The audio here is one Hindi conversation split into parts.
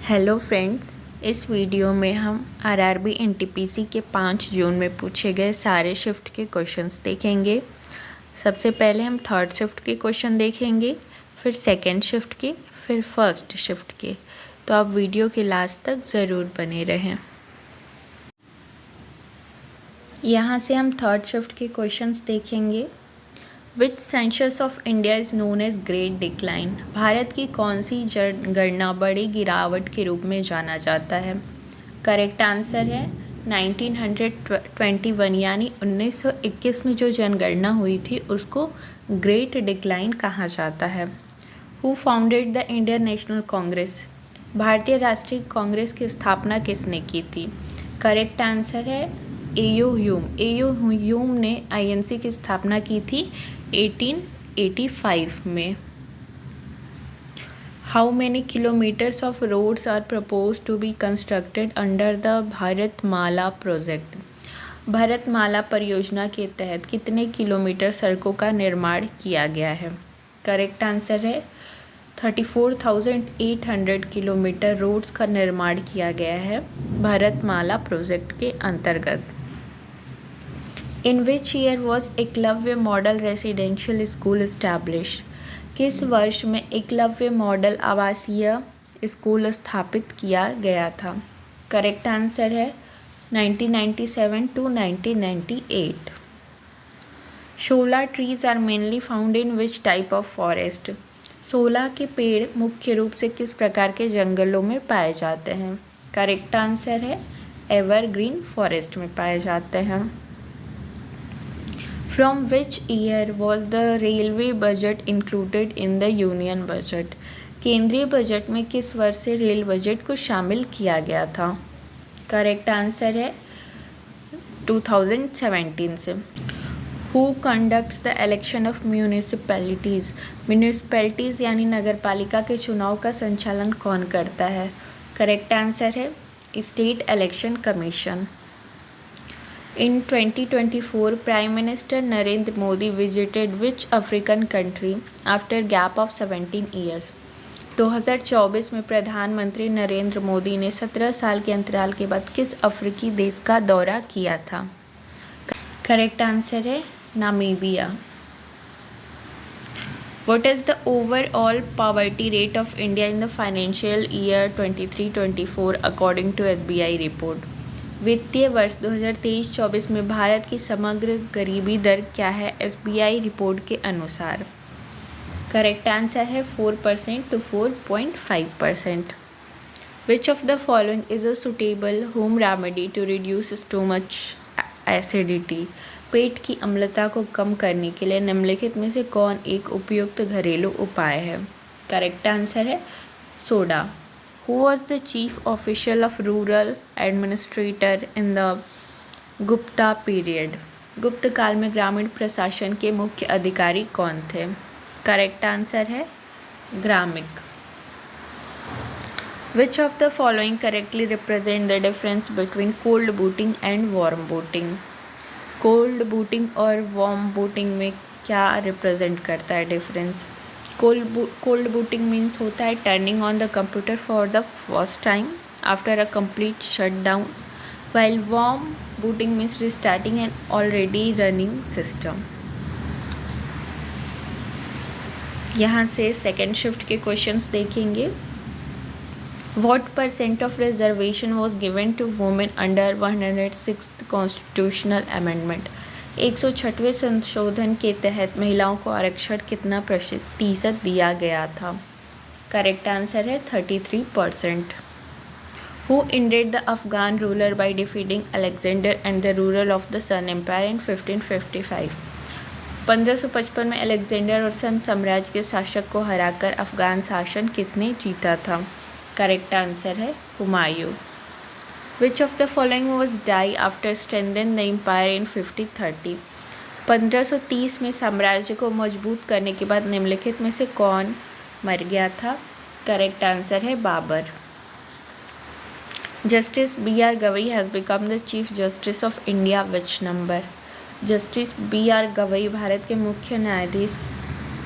हेलो फ्रेंड्स, इस वीडियो में हम आरआरबी एनटीपीसी के 5 जून में पूछे गए सारे शिफ्ट के क्वेश्चंस देखेंगे। सबसे पहले हम थर्ड शिफ्ट के क्वेश्चन देखेंगे, फिर सेकंड शिफ्ट के, फिर फर्स्ट शिफ्ट के। तो आप वीडियो के लास्ट तक ज़रूर बने रहें। यहाँ से हम थर्ड शिफ्ट के क्वेश्चंस देखेंगे। Which census of India is known as great decline? Bharat की कौन सी जनगणना बड़ी गिरावट के रूप में जाना जाता है? करेक्ट आंसर है 1921, यानी 1921 में जो जनगणना हुई थी उसको ग्रेट डिक्लाइन कहा जाता है। Who founded the Indian national Congress? भारतीय राष्ट्रीय कांग्रेस की स्थापना किसने की थी? करेक्ट आंसर है एयो ह्यूम। एयो ह्यूम ने आईएनसी की स्थापना की थी 1885 में। How many kilometres of roads are propose to be constructed under the Bharatmala project? Bharatmala परियोजना के तहत कितने किलोमीटर सड़कों का निर्माण किया गया है? करेक्ट आंसर है 34,800 किलोमीटर रोड्स का निर्माण किया गया है भारतमाला प्रोजेक्ट के अंतर्गत। In which year was Eklavya model residential school established? किस वर्ष में एकलव्य मॉडल आवासीय स्कूल स्थापित किया गया था? करेक्ट आंसर है 1997 to 1998। Shola trees are mainly found in which type of forest? 16 के पेड़ मुख्य रूप से किस प्रकार के जंगलों में पाए जाते हैं? करेक्ट आंसर है एवरग्रीन फॉरेस्ट में पाए जाते हैं। From which year was the railway budget included in the union budget? केंद्रीय बजट में किस वर्ष से रेल बजट को शामिल किया गया था? करेक्ट आंसर है 2017 से। Who conducts the election of municipalities? Municipalities यानी नगरपालिका के चुनाव का संचालन कौन करता है? करेक्ट आंसर है state election commission. In 2024, Prime Minister Narendra Modi visited which African country after gap of 17 years? 2024 में प्रधानमंत्री नरेंद्र मोदी ने 17 साल के अंतराल के बाद किस अफ्रीकी देश का दौरा किया था? करेक्ट आंसर है Namibia. What is the overall poverty rate of India in the financial year 23-24 according to SBI report? वित्तीय वर्ष 2023-24 में भारत की समग्र गरीबी दर क्या है एसबीआई रिपोर्ट के अनुसार? करेक्ट आंसर है 4% to 4.5%। Which of the following is a suitable home remedy to reduce stomach acidity? पेट की अम्लता को कम करने के लिए निम्नलिखित में से कौन एक उपयुक्त घरेलू उपाय है? करेक्ट आंसर है soda. Who was the chief official of rural administrator in the Gupta period? गुप्त काल में ग्रामीण प्रशासन के मुख्य अधिकारी कौन थे? करेक्ट आंसर है ग्रामिक। Which of the following correctly represent the difference between cold booting and warm booting? Cold booting और वार्म बूटिंग में क्या रिप्रेजेंट करता है डिफरेंस? कोल्ड बूटिंग मीन्स होता है turning on the computer for the first time after a complete shutdown, while warm booting means restarting an already running system. यहाँ से सेकेंड शिफ्ट के क्वेश्चंस देखेंगे। What percent of reservation was given to women under 106th constitutional amendment? 106वें संशोधन के तहत महिलाओं को आरक्षण कितना प्रतिशत दिया गया था? करेक्ट आंसर है 33%। Who ended the Afghan ruler by defeating Alexander and the ruler of the Sun Empire in 1555? 1555 में अलेक्जेंडर और सन साम्राज्य के शासक को हराकर अफगान शासन किसने जीता था? करेक्ट आंसर है Humayun. Which of the following was die after strengthening the empire in 1530? 1530 में साम्राज्य को मजबूत करने के बाद निम्नलिखित में से कौन मर गया था? करेक्ट आंसर है Babur. Justice B R Gavai has become the chief justice of India which number? Justice B R Gavai Bharat के मुख्य न्यायाधीश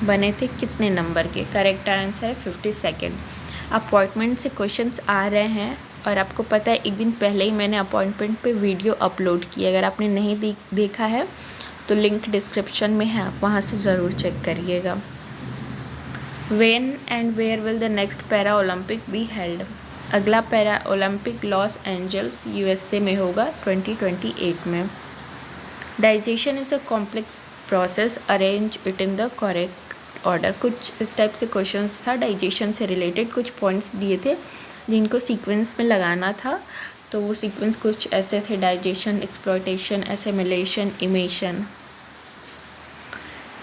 बने थे कितने नंबर के? करेक्ट आंसर है 52nd। अपॉइंटमेंट से क्वेश्चंस आ रहे हैं और आपको पता है एक दिन पहले ही मैंने अपॉइंटमेंट पे वीडियो अपलोड की। अगर आपने नहीं देखा है तो लिंक डिस्क्रिप्शन में है, आप वहाँ से ज़रूर चेक करिएगा। When and where will the next para Olympic be held? अगला para Olympic Los Angeles USA में होगा 2028 में। Digestion is a complex process, arrange it in the correct order. कुछ इस टाइप से क्वेश्चंस था डाइजेशन से रिलेटेड, कुछ पॉइंट्स दिए थे जिनको सीक्वेंस में लगाना था। तो वो सीक्वेंस कुछ ऐसे थे: digestion, exploitation, assimilation, इमेशन।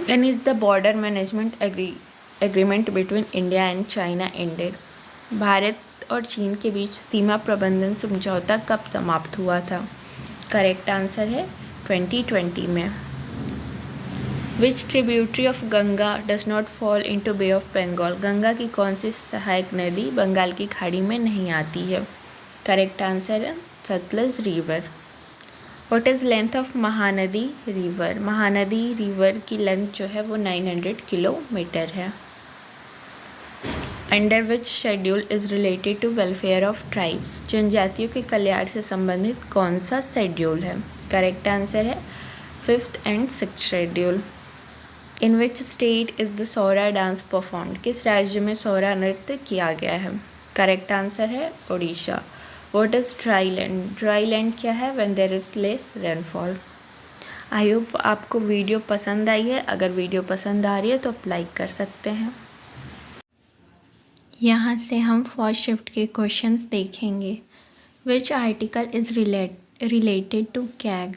When is the border management agreement between India and China ended? Bharat और चीन के बीच सीमा प्रबंधन समझौता कब समाप्त हुआ था? करेक्ट आंसर है 2020 में। Which tributary of Ganga does not fall into Bay of Bengal? Ganga की कौन सी सहायक नदी बंगाल की खाड़ी में नहीं आती है? करेक्ट आंसर है Sutlej river. What is length of Mahanadi river? Mahanadi river की लेंथ जो है वो 900 किलोमीटर है। Under which schedule is related to welfare of tribes? जनजातियों के कल्याण से संबंधित कौन सा शेड्यूल है? करेक्ट आंसर है 5th and 6th schedule. In which state is the Saura dance performed? किस राज्य में सौरा नृत्य किया गया है? करेक्ट आंसर है Orissa. What is dry land? Dry land क्या है? When there is less rainfall. I hope आपको वीडियो पसंद आई है। अगर वीडियो पसंद आ रही है तो आप लाइक कर सकते हैं। यहाँ से हम फर्स्ट शिफ्ट के क्वेश्चंस देखेंगे। Which article is related to CAG?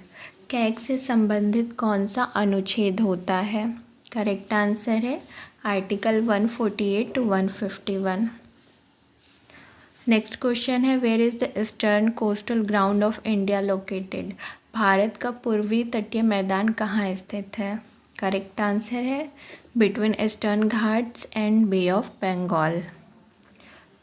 CAG से संबंधित कौन सा अनुच्छेद होता है? करेक्ट आंसर है आर्टिकल 148 टू 151। नेक्स्ट क्वेश्चन है where is the eastern coastal ground of India located? Bharat का पूर्वी तटीय मैदान कहाँ स्थित है? करेक्ट आंसर है between eastern Ghats and bay of Bengal.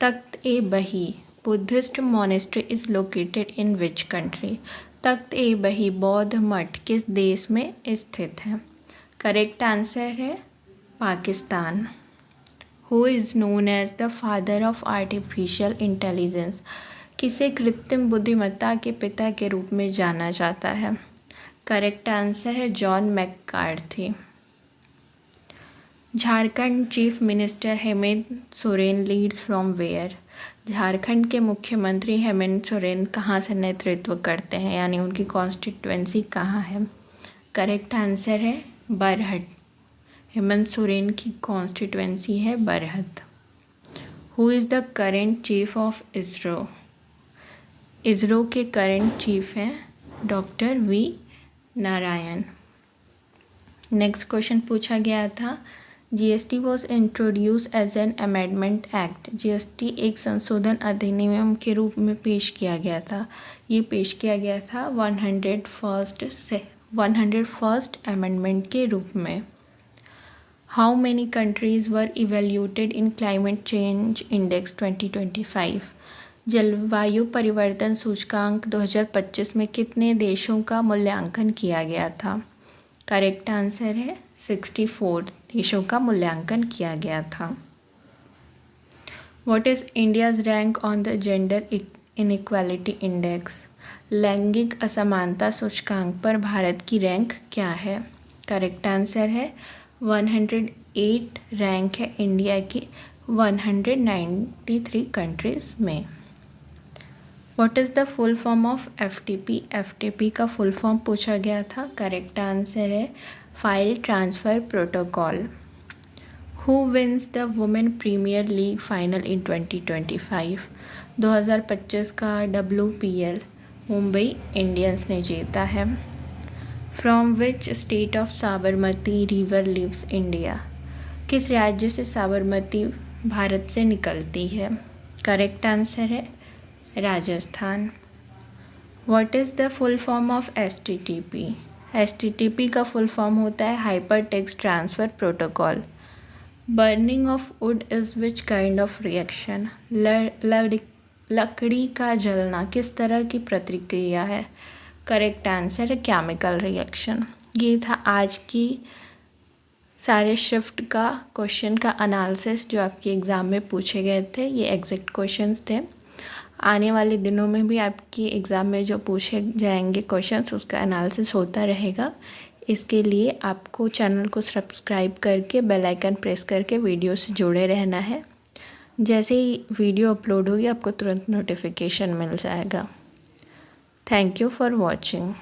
तख्त-ए-बही Buddhist monastery is located in which country? तख्त-ए-बही बौद्ध मठ किस देश में स्थित है? करेक्ट आंसर है Pakistan. Who is known as the father of artificial intelligence? किसे कृत्रिम बुद्धिमत्ता के पिता के रूप में जाना जाता है? करेक्ट आंसर है John McCarthy. Jharkhand chief minister Hemant Soren leads from where? Jharkhand के मुख्यमंत्री हेमंत सोरेन कहाँ से नेतृत्व करते हैं, यानी उनकी कॉन्स्टिट्यूएंसी कहाँ है? करेक्ट आंसर है बरहट। हेमंत सोरेन की कॉन्स्टिट्यूएंसी है Barhait. Who is the current chief of ISRO? ISRO के करेंट चीफ हैं doctor V Narayan. Next question पूछा गया था GST was introduced as an amendment act? GST एक संशोधन अधिनियम के रूप में पेश किया गया था। ये पेश किया गया था 101st अमेंडमेंट के रूप में। How many countries were evaluated in climate change index 2025? जलवायु परिवर्तन सूचकांक 2025 में कितने देशों का मूल्यांकन किया गया था? करेक्ट आंसर है 64 देशों का मूल्यांकन किया गया था। What is India's rank on the gender inequality index? लैंगिक असमानता सूचकांक पर भारत की रैंक क्या है? करेक्ट आंसर है 108 रैंक है इंडिया की 193 कंट्रीज़ में। What is the full form of FTP? FTP का फुल फॉर्म पूछा गया था। करेक्ट आंसर है file transfer protocol. Who wins the women premier league final in 2025? 2025 का WPL मुंबई इंडियंस ने जीता है। From which state of Sabarmati river lives India? किस राज्य से साबरमती भारत से निकलती है? करेक्ट आंसर है Rajasthan. What is the full form of HTTP? HTTP का फुल फॉर्म होता है hyper text transfer protocol. Burning of would is which kind of reaction? लकड़ी का जलना किस तरह की प्रतिक्रिया है? करेक्ट आंसर है केमिकल रिएक्शन। ये था आज की सारे शिफ्ट का क्वेश्चन का एनालिसिस जो आपके एग्ज़ाम में पूछे गए थे, ये एग्जैक्ट क्वेश्चंस थे। आने वाले दिनों में भी आपकी एग्ज़ाम में जो पूछे जाएंगे क्वेश्चंस उसका एनालिसिस होता रहेगा। इसके लिए आपको चैनल को सब्सक्राइब करके बेल आइकन प्रेस करके वीडियो से जुड़े रहना है। जैसे ही वीडियो अपलोड होगी आपको तुरंत नोटिफिकेशन मिल जाएगा। Thank you for watching.